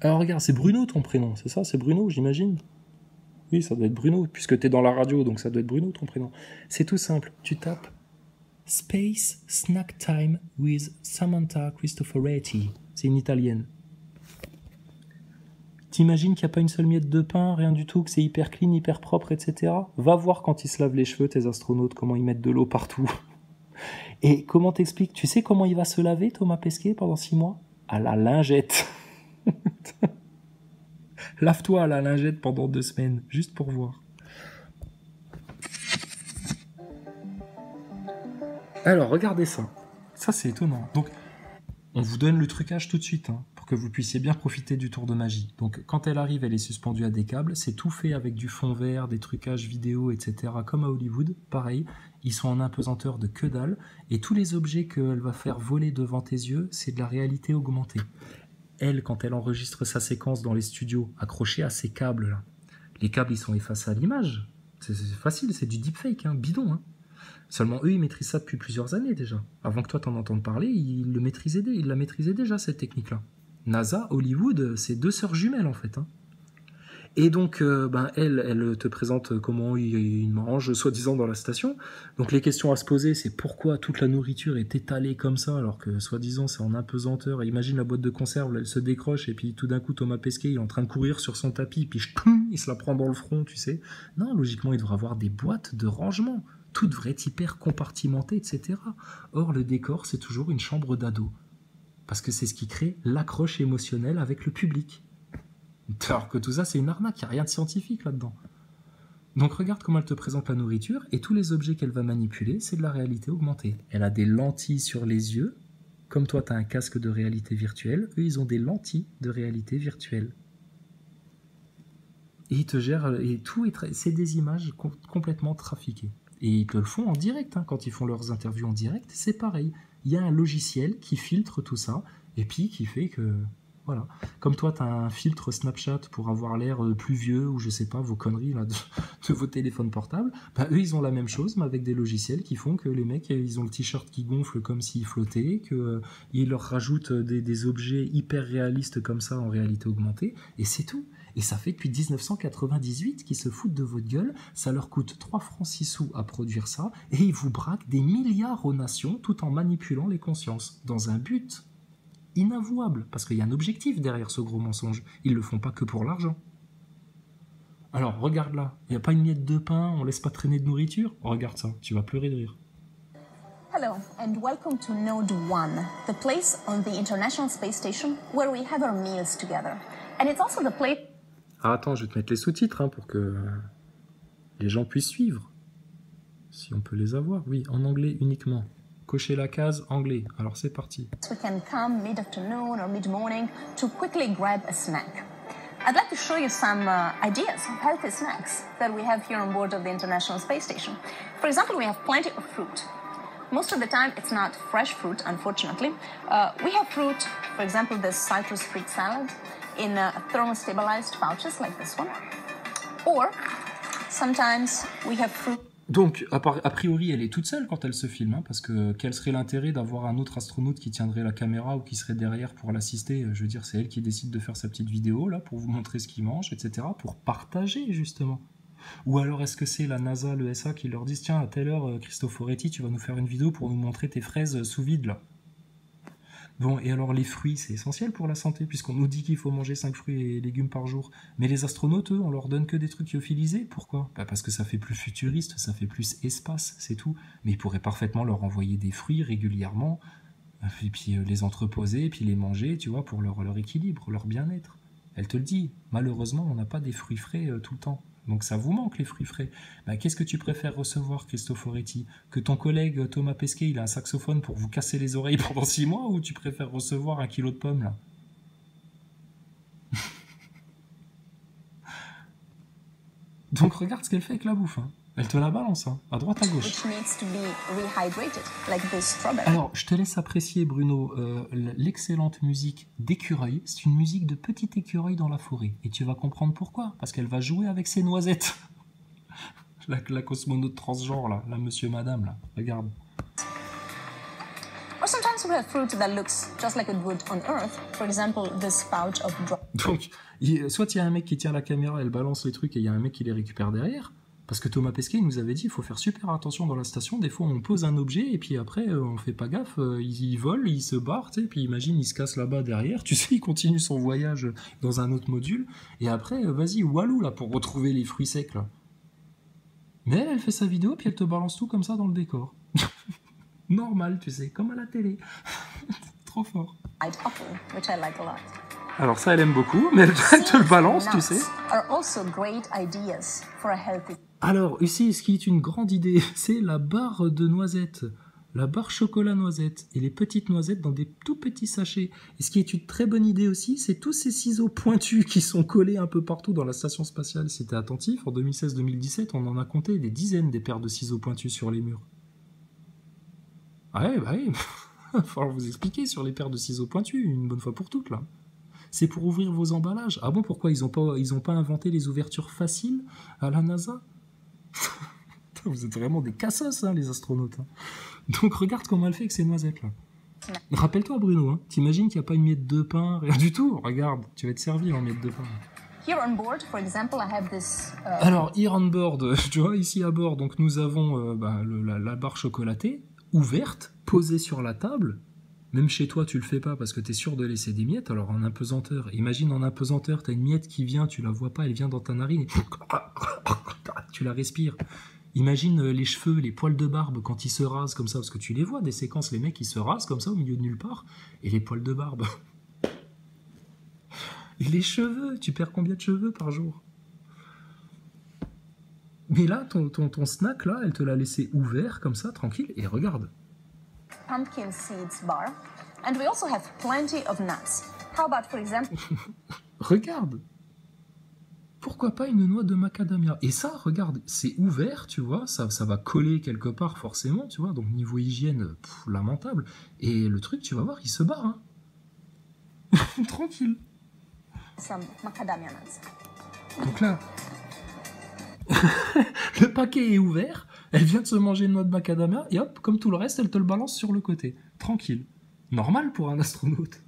Alors regarde, c'est Bruno ton prénom, c'est ça? C'est Bruno, j'imagine? Oui, ça doit être Bruno, puisque t'es dans la radio, donc ça doit être Bruno ton prénom. C'est tout simple, tu tapes Space Snack Time with Samantha Cristoforetti. C'est une italienne. T'imagines qu'il n'y a pas une seule miette de pain, rien du tout, que c'est hyper clean, hyper propre, etc. Va voir quand ils se lavent les cheveux, tes astronautes, comment ils mettent de l'eau partout. Et comment t'expliques? Tu sais comment il va se laver, Thomas Pesquet, pendant 6 mois? À la lingette. Lave-toi à la lingette pendant 2 semaines, juste pour voir. Alors, regardez ça. Ça, c'est étonnant. Donc, on vous donne le trucage tout de suite, hein, pour que vous puissiez bien profiter du tour de magie. Donc, quand elle arrive, elle est suspendue à des câbles. C'est tout fait avec du fond vert, des trucages vidéo, etc. Comme à Hollywood. Pareil, ils sont en apesanteur de que dalle. Et tous les objets qu'elle va faire voler devant tes yeux, c'est de la réalité augmentée. Elle, quand elle enregistre sa séquence dans les studios, accrochée à ces câbles-là, les câbles, ils sont effacés à l'image. C'est facile, c'est du deepfake, hein, bidon. Hein. Seulement, eux, ils maîtrisent ça depuis plusieurs années déjà. Avant que toi t'en entendes parler, ils la maîtrisaient déjà, cette technique-là. NASA, Hollywood, c'est 2 sœurs jumelles, en fait. Hein. Et donc, elle te présente comment ils mangent, soi-disant, dans la station. Donc, les questions à se poser, c'est pourquoi toute la nourriture est étalée comme ça, alors que, soi-disant, c'est en apesanteur. Et imagine la boîte de conserve, elle se décroche, et puis tout d'un coup, Thomas Pesquet, il est en train de courir sur son tapis, puis il se la prend dans le front, tu sais. Non, logiquement, il devrait avoir des boîtes de rangement. Tout devrait être hyper compartimenté, etc. Or, le décor, c'est toujours une chambre d'ado. Parce que c'est ce qui crée l'accroche émotionnelle avec le public. Alors que tout ça, c'est une arnaque, il n'y a rien de scientifique là-dedans. Donc regarde comment elle te présente la nourriture, et tous les objets qu'elle va manipuler, c'est de la réalité augmentée. Elle a des lentilles sur les yeux, comme toi tu as un casque de réalité virtuelle, eux ils ont des lentilles de réalité virtuelle. Et ils te gèrent, et tout, c'est des images complètement trafiquées. Et ils te le font en direct, hein, quand ils font leurs interviews en direct, c'est pareil. Il y a un logiciel qui filtre tout ça, et puis qui fait que... Voilà. Comme toi, tu as un filtre Snapchat pour avoir l'air plus vieux, ou je sais pas, vos conneries là, de vos téléphones portables, bah, eux, ils ont la même chose, mais avec des logiciels qui font que les mecs, ils ont le t-shirt qui gonfle comme s'il flottait, qu'ils leur rajoutent des objets hyper réalistes comme ça en réalité augmentée, et c'est tout. Et ça fait depuis 1998 qu'ils se foutent de votre gueule, ça leur coûte 3 francs 6 sous à produire ça, et ils vous braquent des milliards aux nations tout en manipulant les consciences, dans un but inavouable, parce qu'il y a un objectif derrière ce gros mensonge. Ils le font pas que pour l'argent. Alors, regarde là, il n'y a pas une miette de pain, on laisse pas traîner de nourriture. Regarde ça, tu vas pleurer de rire. Hello, and welcome to Node 1, the place on the International Space Station where we have our meals together. And it's also the place... Ah, attends, je vais te mettre les sous-titres, hein, pour que les gens puissent suivre. Si on peut les avoir, oui, en anglais uniquement. Cochez la case anglais. Alors c'est parti. We can come mid-afternoon or mid-morning to quickly grab a snack. I'd like to show you some ideas of healthy snacks that we have here on board of the International Space Station. For example, we have plenty of fruit. Most of the time, it's not fresh fruit, unfortunately. We have fruit, for example, this citrus fruit salad in thermostabilized pouches like this one. Or, sometimes we have fruit... Donc, a priori, elle est toute seule quand elle se filme, hein, parce que quel serait l'intérêt d'avoir un autre astronaute qui tiendrait la caméra ou qui serait derrière pour l'assister? Je veux dire, c'est elle qui décide de faire sa petite vidéo, là, pour vous montrer ce qu'il mange, etc., pour partager, justement. Ou alors, est-ce que c'est la NASA, le SA qui leur disent, tiens, à telle heure, Cristoforetti, tu vas nous faire une vidéo pour nous montrer tes fraises sous vide, là. Bon, et alors les fruits, c'est essentiel pour la santé, puisqu'on nous dit qu'il faut manger 5 fruits et légumes par jour. Mais les astronautes, eux, on leur donne que des trucs lyophilisés. Pourquoi? Bah parce que ça fait plus futuriste, ça fait plus espace, c'est tout. Mais ils pourraient parfaitement leur envoyer des fruits régulièrement, et puis les entreposer, et puis les manger, tu vois, pour leur équilibre, leur bien-être. Elle te le dit, malheureusement, on n'a pas des fruits frais tout le temps. Donc ça vous manque les fruits frais. Bah, qu'est-ce que tu préfères recevoir, Cristoforetti? Que ton collègue Thomas Pesquet, il a un saxophone pour vous casser les oreilles pendant 6 mois, ou tu préfères recevoir 1 kilo de pommes, là? Donc regarde ce qu'elle fait avec la bouffe, hein. Elle te la balance, hein, à droite à gauche. Alors, je te laisse apprécier, Bruno, l'excellente musique d'écureuil. C'est une musique de petit écureuil dans la forêt. Et tu vas comprendre pourquoi. Parce qu'elle va jouer avec ses noisettes. la cosmonaute transgenre, là, la monsieur madame, là. Regarde. Or sometimes also have fruit that looks just like it would on Earth. For example, this pouch of Donc, soit il y a un mec qui tient la caméra, elle balance les trucs et il y a un mec qui les récupère derrière. Parce que Thomas Pesquet il nous avait dit il faut faire super attention dans la station. Des fois, on pose un objet et puis après, on fait pas gaffe. Il vole, il se barre, tu sais. Puis imagine, il se casse là-bas derrière. Tu sais, il continue son voyage dans un autre module. Et après, vas-y, walou là pour retrouver les fruits secs là. Mais elle fait sa vidéo puis elle te balance tout comme ça dans le décor. Normal, tu sais, comme à la télé. Trop fort. apple, which I like a lot. Alors ça, elle aime beaucoup, mais elle te le balance, tu sais. Are also great ideas for a healthy. Alors, ici, ce qui est une grande idée, c'est la barre de noisettes. La barre chocolat noisette et les petites noisettes dans des tout petits sachets. Et ce qui est une très bonne idée aussi, c'est tous ces ciseaux pointus qui sont collés un peu partout dans la station spatiale. Si t'es attentif, en 2016-2017, on en a compté des dizaines des paires de ciseaux pointus sur les murs. Ouais, bah oui, il va falloir vous expliquer sur les paires de ciseaux pointus, une bonne fois pour toutes, là. C'est pour ouvrir vos emballages. Ah bon, pourquoi ils ont pas inventé les ouvertures faciles à la NASA? Vous êtes vraiment des cassos, hein, les astronautes. Hein. Donc regarde comment elle fait avec ces noisettes-là. Rappelle-toi, Bruno, hein, t'imagines qu'il n'y a pas une miette de pain, rien du tout. Regarde, tu vas être servi en miette de pain. Here on board, for example, I have this. Alors, here on board, tu vois, ici à bord, donc nous avons la barre chocolatée, ouverte, posée sur la table. Même chez toi, tu le fais pas parce que tu es sûr de laisser des miettes. Alors en apesanteur, imagine en apesanteur, tu as une miette qui vient, tu la vois pas, elle vient dans ta narine et tu la respires. Imagine les cheveux, les poils de barbe quand ils se rasent comme ça, parce que tu les vois, des séquences, les mecs ils se rasent comme ça au milieu de nulle part, et les poils de barbe. Et les cheveux, tu perds combien de cheveux par jour? Mais là, ton snack, là, elle te l'a laissé ouvert comme ça, tranquille, et regarde. Pumpkin seeds bar, and we also have plenty of nuts. How about, for example, regarde. Pourquoi pas une noix de macadamia? Et ça, regarde, c'est ouvert, tu vois, ça va coller quelque part forcément, tu vois, donc niveau hygiène, lamentable. Et le truc, tu vas voir, il se barre, hein. Tranquille. some macadamia nuts? Donc là, le paquet est ouvert, elle vient de se manger une noix de macadamia, et hop, comme tout le reste, elle te le balance sur le côté. Tranquille. Normal pour un astronaute.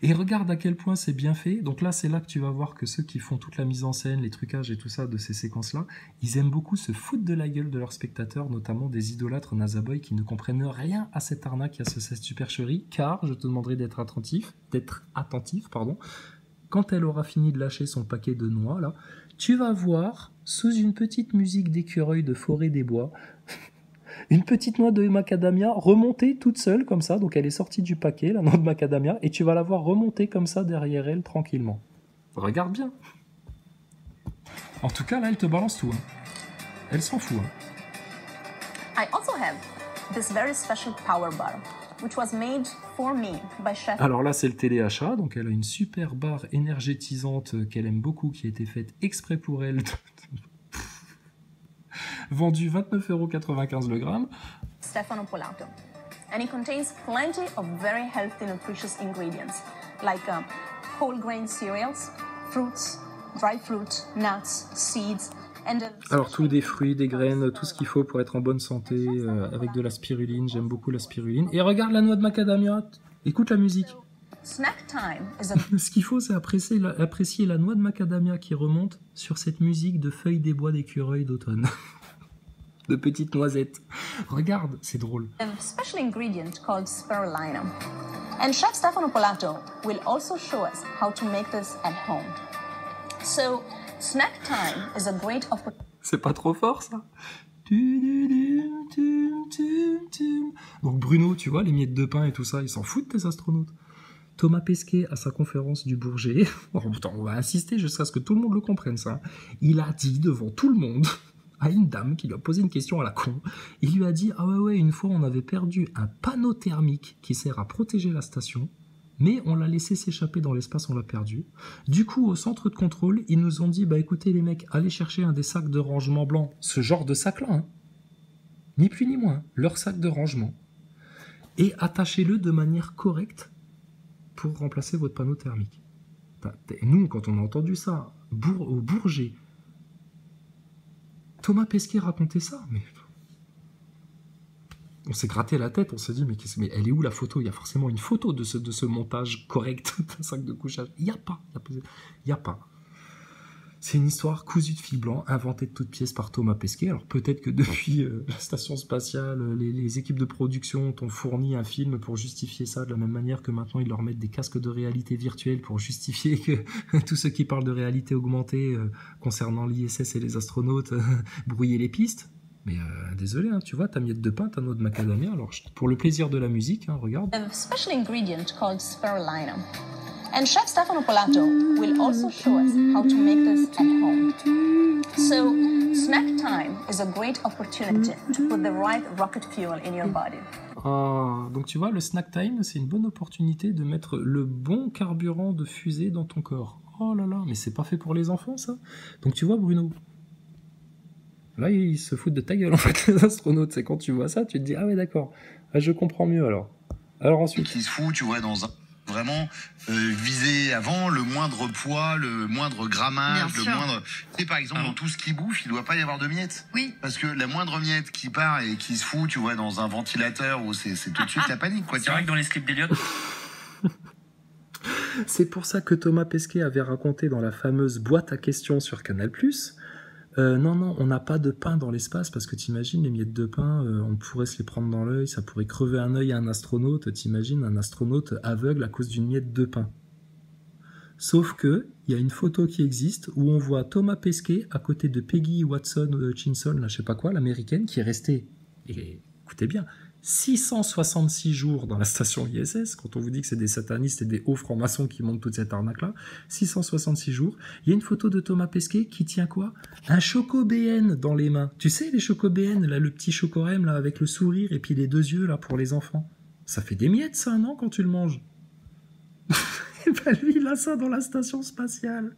Et regarde à quel point c'est bien fait. Donc là, c'est là que tu vas voir que ceux qui font toute la mise en scène, les trucages et tout ça de ces séquences-là, ils aiment beaucoup se foutre de la gueule de leurs spectateurs, notamment des idolâtres NASA-boys qui ne comprennent rien à cette arnaque, à cette supercherie, car je te demanderai d'être attentif, quand elle aura fini de lâcher son paquet de noix, là, tu vas voir, sous une petite musique d'écureuil de forêt des bois, une petite noix de macadamia remontée toute seule comme ça, donc elle est sortie du paquet, la noix de macadamia, et tu vas la voir remonter comme ça derrière elle tranquillement. Regarde bien. En tout cas, là, elle te balance tout. Hein. Elle s'en fout. Hein. I also have this very special power bar, which was made for me by Chef. Alors là, c'est le téléachat, donc elle a une super barre énergétisante qu'elle aime beaucoup, qui a été faite exprès pour elle. Vendu 29,95 € le gramme. Stefano Polato. And it contains plenty of very healthy, nutritious ingredients, like whole grain cereals, fruits, dry fruit, nuts, seeds, and... Alors, tous des fruits, des graines, tout ce qu'il faut pour être en bonne santé, avec de la spiruline. J'aime beaucoup la spiruline. Et regarde la noix de macadamia. Écoute la musique. Snack time is a... Ce qu'il faut, c'est apprécier la noix de macadamia qui remonte sur cette musique de feuilles des bois d'écureuil d'automne. De petites noisettes. Regarde, c'est drôle. A special ingredient called spirulina. And Chef Stefano Polato will also show us how to make this at home. So, snack time is a great opportunity. C'est pas trop fort, ça? Donc Bruno, tu vois, les miettes de pain et tout ça, ils s'en foutent, tes astronautes. Thomas Pesquet, à sa conférence du Bourget, on va insister jusqu'à ce que tout le monde le comprenne, ça. Il a dit devant tout le monde... à une dame qui lui a posé une question à la con. Il lui a dit « Ah ouais, une fois on avait perdu un panneau thermique qui sert à protéger la station, mais on l'a laissé s'échapper dans l'espace, on l'a perdu. Du coup, au centre de contrôle, ils nous ont dit « Bah écoutez les mecs, allez chercher un des sacs de rangement blanc. » Ce genre de sac-là, hein. Ni plus ni moins, leur sac de rangement. Et attachez-le de manière correcte pour remplacer votre panneau thermique. Nous, quand on a entendu ça, au Bourget, Thomas Pesquet racontait ça, mais... On s'est gratté la tête, on s'est dit, mais elle est où la photo? Il y a forcément une photo de ce montage correct d'un sac de couchage. Il n'y a pas. Il n'y a pas. C'est une histoire cousue de fil blanc, inventée de toutes pièces par Thomas Pesquet. Alors peut-être que depuis la station spatiale, les équipes de production t'ont fourni un film pour justifier ça, de la même manière que maintenant ils leur mettent des casques de réalité virtuelle pour justifier que tous ceux qui parlent de réalité augmentée concernant l'ISS et les astronautes brouillent les pistes. Mais désolé, hein, tu vois, ta miette de pain, ta noix de macadamia, alors pour le plaisir de la musique, hein, regarde. A special ingredient called spirulina. And Chef Stefano Polato will also show us how to make this at home. So, snack time is a great opportunity to put the right rocket fuel in your body. Ah, donc tu vois, le snack time, c'est une bonne opportunité de mettre le bon carburant de fusée dans ton corps. Oh là là, mais c'est pas fait pour les enfants, ça. Donc tu vois, Bruno, là, ils se foutent de ta gueule, en fait, les astronautes. C'est quand tu vois ça, tu te dis, ah ouais, d'accord, ah, je comprends mieux, alors. Alors ensuite... Qui se fout, tu vois, dans un... Vraiment viser avant le moindre poids, le moindre grammage, le moindre... Tu sais, par exemple, dans tout ce qui bouffe, il doit pas y avoir de miettes. Oui. Parce que la moindre miette qui part et qui se fout, tu vois, dans un ventilateur, où c'est tout de suite la panique, quoi. C'est vrai que dans les slips d'Eliott... C'est pour ça que Thomas Pesquet avait raconté dans la fameuse boîte à questions sur Canal+, non, on n'a pas de pain dans l'espace, parce que t'imagines, les miettes de pain, on pourrait se les prendre dans l'œil, ça pourrait crever un œil à un astronaute, t'imagines, un astronaute aveugle à cause d'une miette de pain. Sauf que, il y a une photo qui existe, où on voit Thomas Pesquet à côté de Peggy Watson-Chinson, là, je sais pas quoi, l'américaine, qui est restée, et écoutez bien, 666 jours dans la station ISS, quand on vous dit que c'est des satanistes et des hauts francs-maçons qui montent toute cette arnaque-là, 666 jours, il y a une photo de Thomas Pesquet qui tient quoi? Un choco-BN dans les mains. Tu sais, les choco-BN, là, le petit chocorème, là, avec le sourire et puis les deux yeux, là, pour les enfants. Ça fait des miettes, ça, non, quand tu le manges? Et ben lui, il a ça dans la station spatiale.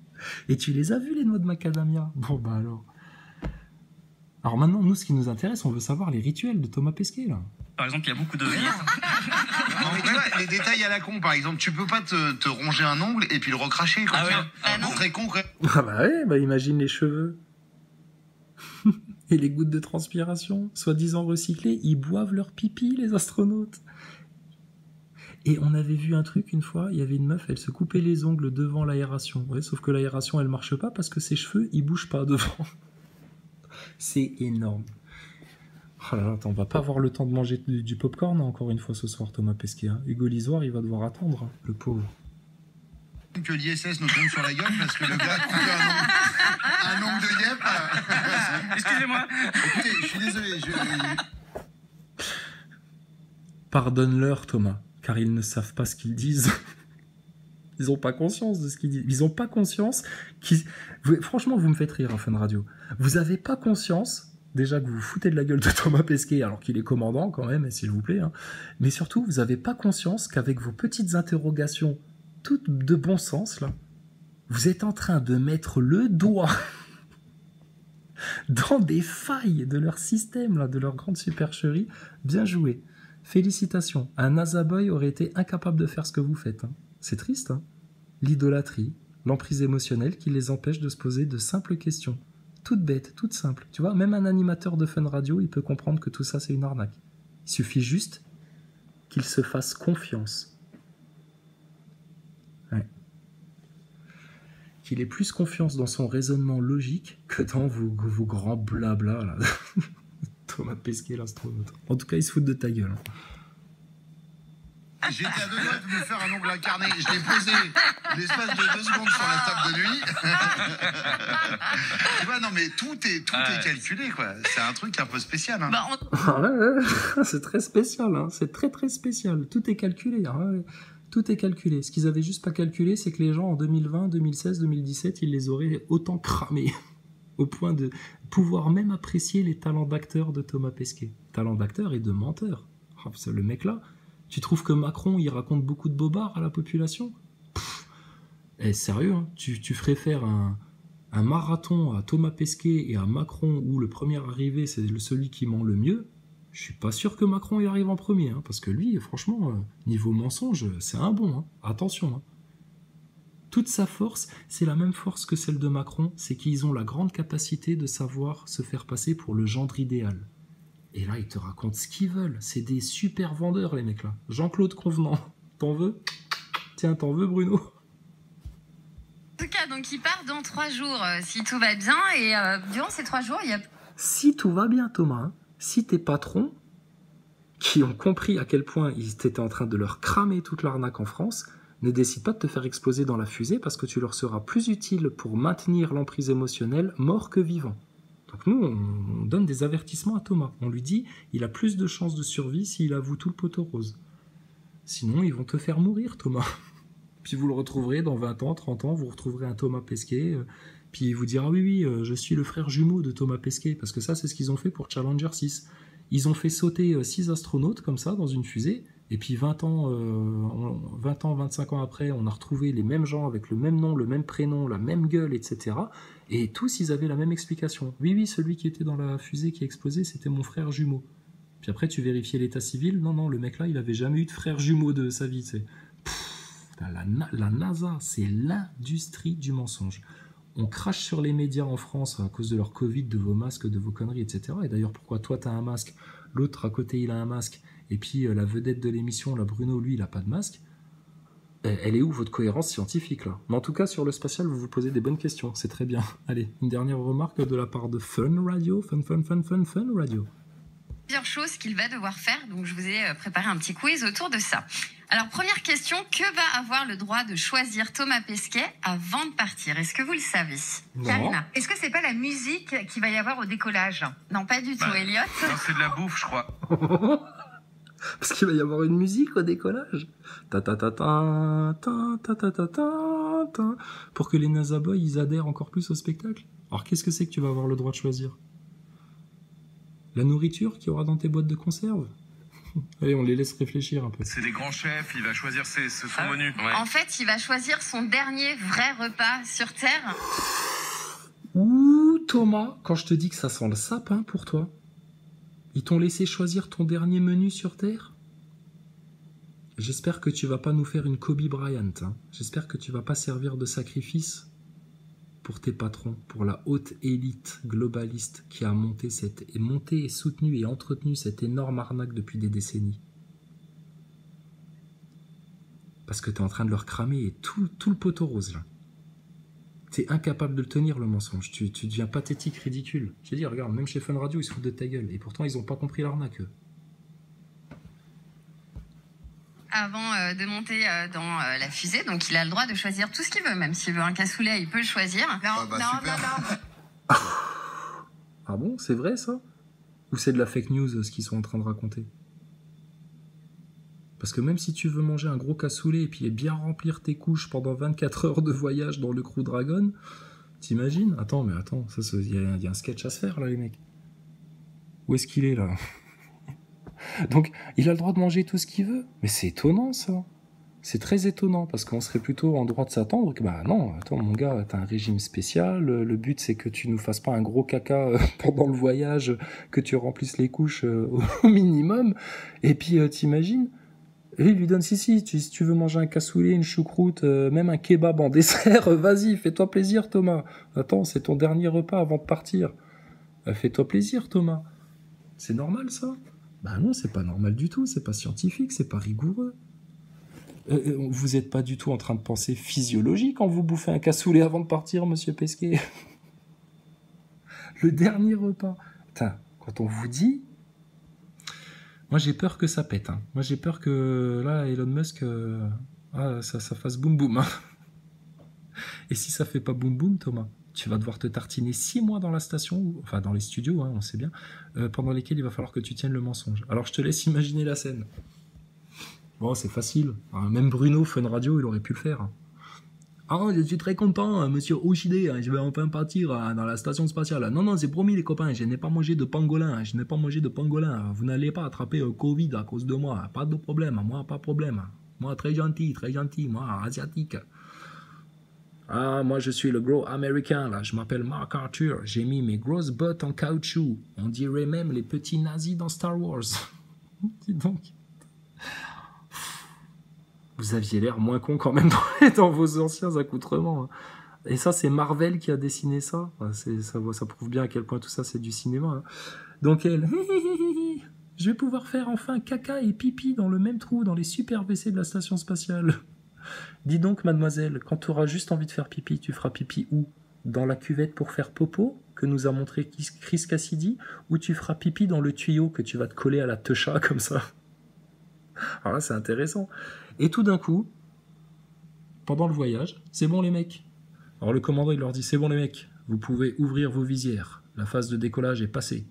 Et tu les as vus, les noix de macadamia? Bon, bah alors... Alors maintenant, nous, ce qui nous intéresse, on veut savoir les rituels de Thomas Pesquet, là. Par exemple, il y a beaucoup de miettes. Non, mais tu vois, les détails à la con, par exemple, tu peux pas te ronger un ongle et puis le recracher, quoi. Ah Tiens, ouais. c'est très con, quoi. Ah bah ouais, bah imagine les cheveux. Et les gouttes de transpiration, soi-disant recyclées, ils boivent leur pipi, les astronautes. Et on avait vu un truc une fois, il y avait une meuf, elle se coupait les ongles devant l'aération. Ouais, sauf que l'aération, elle marche pas parce que ses cheveux, ils bougent pas devant. C'est énorme. Oh là là, attends, on va pas avoir le temps de manger du popcorn encore une fois ce soir, Thomas Pesquet. Hein. Hugo Lisoire, il va devoir attendre, hein, le pauvre. Que l'ISS nous tombe sur la gueule parce que le gars a coupé un ongle de yep. Excusez-moi. Écoutez, je suis désolé. Pardonne-leur, Thomas, car ils ne savent pas ce qu'ils disent. Ils n'ont pas conscience de ce qu'ils disent. Ils n'ont pas conscience qu'ils... Franchement, vous me faites rire, en Fun Radio. Vous n'avez pas conscience, déjà que vous vous foutez de la gueule de Thomas Pesquet, alors qu'il est commandant quand même, s'il vous plaît. Hein. Mais surtout, vous n'avez pas conscience qu'avec vos petites interrogations, toutes de bon sens, là, vous êtes en train de mettre le doigt dans des failles de leur système, là, de leur grande supercherie. Bien joué. Félicitations. Un NASA Boy aurait été incapable de faire ce que vous faites. Hein. C'est triste, hein. L'idolâtrie, l'emprise émotionnelle qui les empêche de se poser de simples questions. Toutes bêtes, toutes simples. Tu vois, même un animateur de Fun Radio, il peut comprendre que tout ça, c'est une arnaque. Il suffit juste qu'il se fasse confiance. Ouais. Qu'il ait plus confiance dans son raisonnement logique que dans vos grands blabla, là. Thomas Pesquet, l'astronaute. En tout cas, il se fout de ta gueule. Hein. J'étais à 2 doigts de me faire un ongle incarné. Je l'ai posé l'espace de 2 secondes sur la table de nuit. Tu vois, non, mais tout est calculé, quoi. C'est un truc un peu spécial. Hein. Ah ouais, c'est très spécial. Hein. C'est très, très spécial. Tout est calculé. Hein. Ouais. Tout est calculé. Ce qu'ils avaient juste pas calculé, c'est que les gens, en 2020, 2016, 2017, ils les auraient autant cramés. Au point de pouvoir même apprécier les talents d'acteur de Thomas Pesquet. Talents d'acteur et de menteur. Oh, le mec-là... Tu trouves que Macron, il raconte beaucoup de bobards à la population? Sérieux, hein, tu ferais faire un marathon à Thomas Pesquet et à Macron où le premier arrivé, c'est celui qui ment le mieux. Je suis pas sûr que Macron y arrive en premier, hein, parce que lui, franchement, niveau mensonge, c'est un bon. Hein. Attention. Hein. Toute sa force, c'est la même force que celle de Macron, c'est qu'ils ont la grande capacité de savoir se faire passer pour le gendre idéal. Et là, ils te racontent ce qu'ils veulent. C'est des super vendeurs, les mecs là. Jean-Claude Convenant, t'en veux? Tiens, t'en veux, Bruno? En tout cas, donc il part dans 3 jours, si tout va bien. Et durant ces 3 jours, il y a... Si tout va bien, Thomas, hein, si tes patrons, qui ont compris à quel point ils étaient en train de leur cramer toute l'arnaque en France, ne décident pas de te faire exploser dans la fusée parce que tu leur seras plus utile pour maintenir l'emprise émotionnelle mort que vivant. Donc nous, on donne des avertissements à Thomas. On lui dit, il a plus de chances de survie s'il avoue tout le poteau rose. Sinon, ils vont te faire mourir, Thomas. Puis vous le retrouverez dans 20 ans, 30 ans, vous retrouverez un Thomas Pesquet, puis il vous dira, oui, je suis le frère jumeau de Thomas Pesquet, parce que ça, c'est ce qu'ils ont fait pour Challenger 6. Ils ont fait sauter 6 astronautes, comme ça, dans une fusée, et puis 20 ans, 25 ans après, on a retrouvé les mêmes gens, avec le même nom, le même prénom, la même gueule, etc. Et tous, ils avaient la même explication. Oui, celui qui était dans la fusée qui a explosé, c'était mon frère jumeau. Puis après, tu vérifiais l'état civil, non, le mec là, il avait jamais eu de frère jumeau de sa vie, c'est... La NASA, c'est l'industrie du mensonge. On crache sur les médias en France à cause de leur Covid, de vos masques, de vos conneries, etc. Et d'ailleurs, pourquoi toi, tu as un masque, l'autre à côté, il a un masque, et puis la vedette de l'émission, la Bruno, lui, il n'a pas de masque. Elle est où votre cohérence scientifique, là? Mais en tout cas, sur le spatial, vous vous posez des bonnes questions, c'est très bien. Allez, une dernière remarque de la part de Fun Radio, Fun Radio. Plusieurs choses qu'il va devoir faire, donc je vous ai préparé un petit quiz autour de ça. Alors, première question, que va avoir le droit de choisir Thomas Pesquet avant de partir? Est-ce que vous le savez? Non. Karina? Est-ce que c'est pas la musique qu'il va y avoir au décollage? Non, pas du tout, Elliot. Non, c'est de la bouffe, je crois. Parce qu'il va y avoir une musique au décollage. Ta ta ta ta ta ta ta ta ta ta. Pour que les NASA Boys ils adhèrent encore plus au spectacle. Alors qu'est-ce que c'est que tu vas avoir le droit de choisir? La nourriture qu'il y aura dans tes boîtes de conserve? Allez, on les laisse réfléchir un peu. C'est des grands chefs, il va choisir son menu. Ouais. En fait, il va choisir son dernier vrai repas sur Terre. Ouh, Thomas, quand je te dis que ça sent le sapin pour toi, ils t'ont laissé choisir ton dernier menu sur Terre? J'espère que tu vas pas nous faire une Kobe Bryant. Hein. J'espère que tu vas pas servir de sacrifice pour tes patrons, pour la haute élite globaliste qui a monté et soutenu et entretenu cette énorme arnaque depuis des décennies. Parce que tu es en train de leur cramer tout le poteau rose là. Tu es incapable de le tenir le mensonge, tu deviens pathétique, ridicule. J'ai dit, regarde, même chez Fun Radio, ils se foutent de ta gueule, et pourtant ils ont pas compris l'arnaque eux. Avant de monter dans la fusée, donc il a le droit de choisir tout ce qu'il veut, même s'il veut un cassoulet, il peut le choisir. Non. Ah bon, c'est vrai ça? Ou c'est de la fake news ce qu'ils sont en train de raconter? Parce que même si tu veux manger un gros cassoulet et puis bien remplir tes couches pendant 24 heures de voyage dans le Crew Dragon, t'imagines? Attends, il y a un sketch à se faire là les mecs. Où est-ce qu'il est là? Donc, il a le droit de manger tout ce qu'il veut. Mais c'est étonnant, ça. C'est très étonnant, parce qu'on serait plutôt en droit de s'attendre que, bah non, attends, mon gars, t'as un régime spécial, le but, c'est que tu nous fasses pas un gros caca pendant le voyage, que tu remplisses les couches au minimum, et puis, t'imagines, et il lui donne, si tu veux manger un cassoulet, une choucroute, même un kebab en dessert, vas-y, fais-toi plaisir, Thomas. Attends, c'est ton dernier repas avant de partir. Fais-toi plaisir, Thomas. C'est normal, ça? Bah non, c'est pas normal du tout, c'est pas scientifique, c'est pas rigoureux. Vous n'êtes pas du tout en train de penser physiologie quand vous bouffez un cassoulet avant de partir, monsieur Pesquet. Le dernier repas. Putain, quand on vous dit... Moi, j'ai peur que ça pète. Hein. Moi, j'ai peur que, là, Elon Musk, ça fasse boum boum. Hein. Et si ça fait pas boum boum, Thomas, tu vas devoir te tartiner 6 mois dans la station, enfin dans les studios, hein, on sait bien, pendant lesquels il va falloir que tu tiennes le mensonge. Alors je te laisse imaginer la scène. Bon, c'est facile. Hein, même Bruno, Fun Radio, il aurait pu le faire. Hein. Ah, je suis très content, monsieur Oshide, hein, je vais enfin partir dans la station spatiale. Non, c'est promis les copains, je n'ai pas mangé de pangolin, Vous n'allez pas attraper Covid à cause de moi, pas de problème, moi pas de problème. Moi très gentil, moi asiatique. Ah, moi je suis le gros américain, là, je m'appelle Mark Arthur, j'ai mis mes grosses bottes en caoutchouc, on dirait même les petits nazis dans Star Wars. Dis donc. Vous aviez l'air moins con quand même dans vos anciens accoutrements. Hein. Et ça, c'est Marvel qui a dessiné ça. Ça prouve bien à quel point tout ça, c'est du cinéma. Hein. Donc elle, je vais pouvoir faire enfin caca et pipi dans le même trou dans les super WC de la station spatiale. Dis donc, mademoiselle, quand tu auras juste envie de faire pipi, tu feras pipi où? Dans la cuvette pour faire popo, que nous a montré Chris Cassidy, ou tu feras pipi dans le tuyau que tu vas te coller à la techa comme ça? Alors là, c'est intéressant. Et tout d'un coup, pendant le voyage, c'est bon les mecs. Alors le commandant, il leur dit, c'est bon les mecs, vous pouvez ouvrir vos visières. La phase de décollage est passée.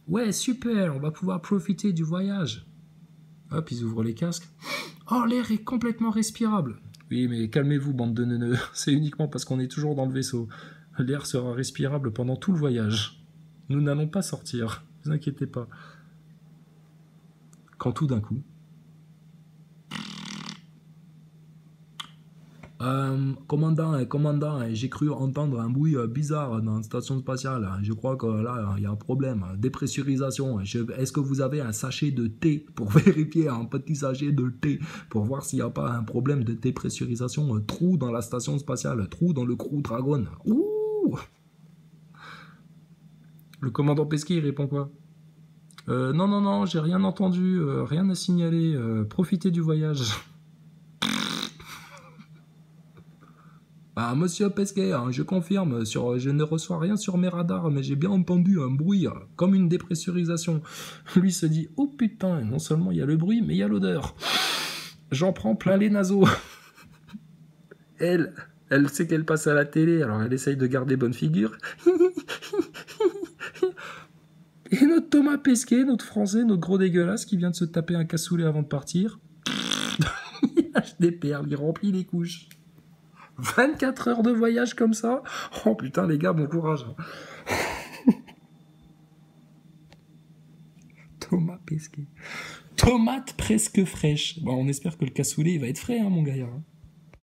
Ouais, super, on va pouvoir profiter du voyage. Hop, ils ouvrent les casques. Oh, l'air est complètement respirable. Oui, mais calmez-vous, bande de neuneux. C'est uniquement parce qu'on est toujours dans le vaisseau. L'air sera respirable pendant tout le voyage. Nous n'allons pas sortir, ne vous inquiétez pas. Quand tout d'un coup... commandant, j'ai cru entendre un bruit bizarre dans la station spatiale. Je crois que là, il y a un problème. Dépressurisation. Est-ce que vous avez un sachet de thé pour vérifier un petit sachet de thé pour voir s'il n'y a pas un problème de dépressurisation? Trou dans la station spatiale, trou dans le Crew Dragon. Ouh! Le commandant Pesquet, il répond quoi? Non, j'ai rien entendu, rien à signaler. Profitez du voyage. Ah, monsieur Pesquet, je confirme, je ne reçois rien sur mes radars, mais j'ai bien entendu un bruit, comme une dépressurisation. Lui se dit, oh putain, non seulement il y a le bruit, mais il y a l'odeur. J'en prends plein les naseaux. Elle sait qu'elle passe à la télé, alors elle essaye de garder bonne figure. Et notre Thomas Pesquet, notre Français, notre gros dégueulasse, qui vient de se taper un cassoulet avant de partir, il lâche des perles, il remplit les couches. 24 heures de voyage comme ça? Oh putain les gars, bon courage. Thomas Pesquet. Tomate presque fraîche. Bon, on espère que le cassoulet il va être frais, hein, mon gars.